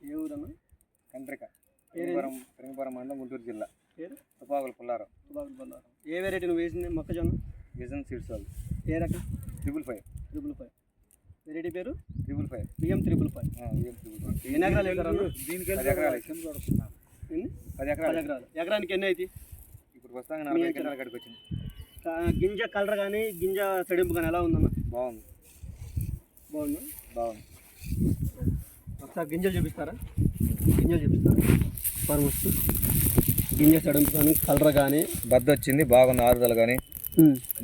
ఏ ఊరన్నా? కండ్రిక, పెరింగపురం మండలం, గుంటూరు జిల్లా. పేరు తుపాకుల పుల్లారావు. ఏ వెరైటీ నువ్వు వేసింది మొక్కజొన్న? విజన్ సీడ్స్ వాళ్ళు. ఏ రకం? 555. వెరైటీ పేరు 555. బియ్యం 555. ఎన్ని ఎకరాలు వేసారు? దీనికి 10 ఎకరాలు వేసాం. 10 ఎకరాలు. ఎకరానికి ఎన్ని అయితే? ఇప్పుడు ప్రస్తుతం 40 ఎకరాల కాడికి వచ్చింది. గింజ కలర్ కానీ గింజ తడింపు కానీ ఎలా ఉందన్న? బాగుంది. ఒకసారి గింజలు చూపిస్తారా? ఫార్మర్స్ గింజ తడింపు కానీ కలర్ కానీ బద్ద వచ్చింది, బాగుంది. ఆరుదల కానీ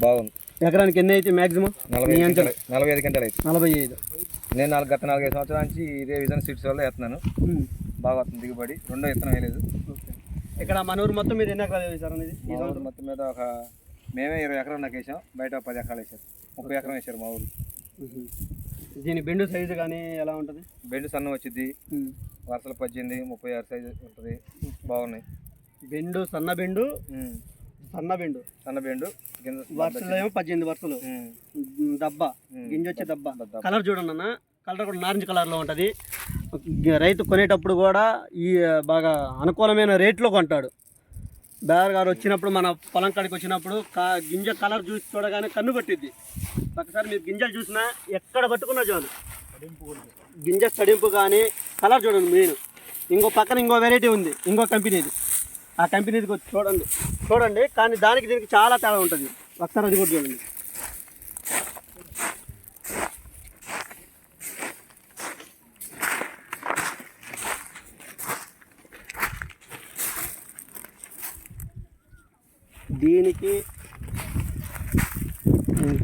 బాగుంది. ఎకరానికి ఎన్ని అయితే మ్యాక్సిమం? 45 గంటలు అయితే. 45. నేను గత 4-5 సంవత్సరాల నుంచి ఇదే విజన్ సీడ్స్ వల్ల వేస్తున్నాను. బాగా వస్తుంది దిగుబడి. రెండో విత్తనం వేయలేదు. ఇక్కడ మన ఊరు మొత్తం మీద ఎన్ని ఎకరాలు వేసారు అనేది? ఈ సంవత్సరం మొత్తం మీద మేమే 20 ఎకరాలు నాకు వేసాం. బయట 10 ఎకరాలు వేసారు. 30 ఎకరం వేసారు మా ఊరు. దీని బెండు సైజు కానీ ఎలా ఉంటుంది? బెండు సన్న వచ్చింది. వరుసలు 18-36 సైజు ఉంటుంది. బాగున్నాయి. బెండు సన్న బెండు వరుసలు ఏమో 18 వరుసలు. దబ్బ గింజ వచ్చే దబ్బ. కలర్ చూడండి అన్న, కలర్ కూడా నారింజ కలర్లో ఉంటుంది. రైతు కొనేటప్పుడు కూడా ఈ బాగా అనుకూలమైన రేట్లో కొంటాడు. బేర్ గారు వచ్చినప్పుడు మన పొలం కాడికి వచ్చినప్పుడు గింజ కలర్ చూసి చూడగానే కన్ను పట్టిద్ది. ఒకసారి మీరు గింజలు చూసినా ఎక్కడ పట్టుకున్నా చాలు. గింజ తడింపు కానీ కలర్ చూడండి మెయిన్. ఇంకో పక్కన ఇంకో వెరైటీ ఉంది, ఇంకో కంపెనీది. ఆ కంపెనీది చూడండి కానీ దానికి దీనికి చాలా తేడా ఉంటుంది. ఒకసారి అది కూడా చూడండి. దీనికి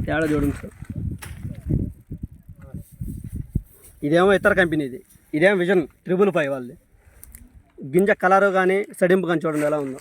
తేడా చూడండి సార్. ఇదేమో ఇతర కంపెనీది, ఇదేమో విజన్ 555 వాళ్ళది. గింజ కలరు కానీ సడింపు కానీ చూడండి ఎలా ఉందో.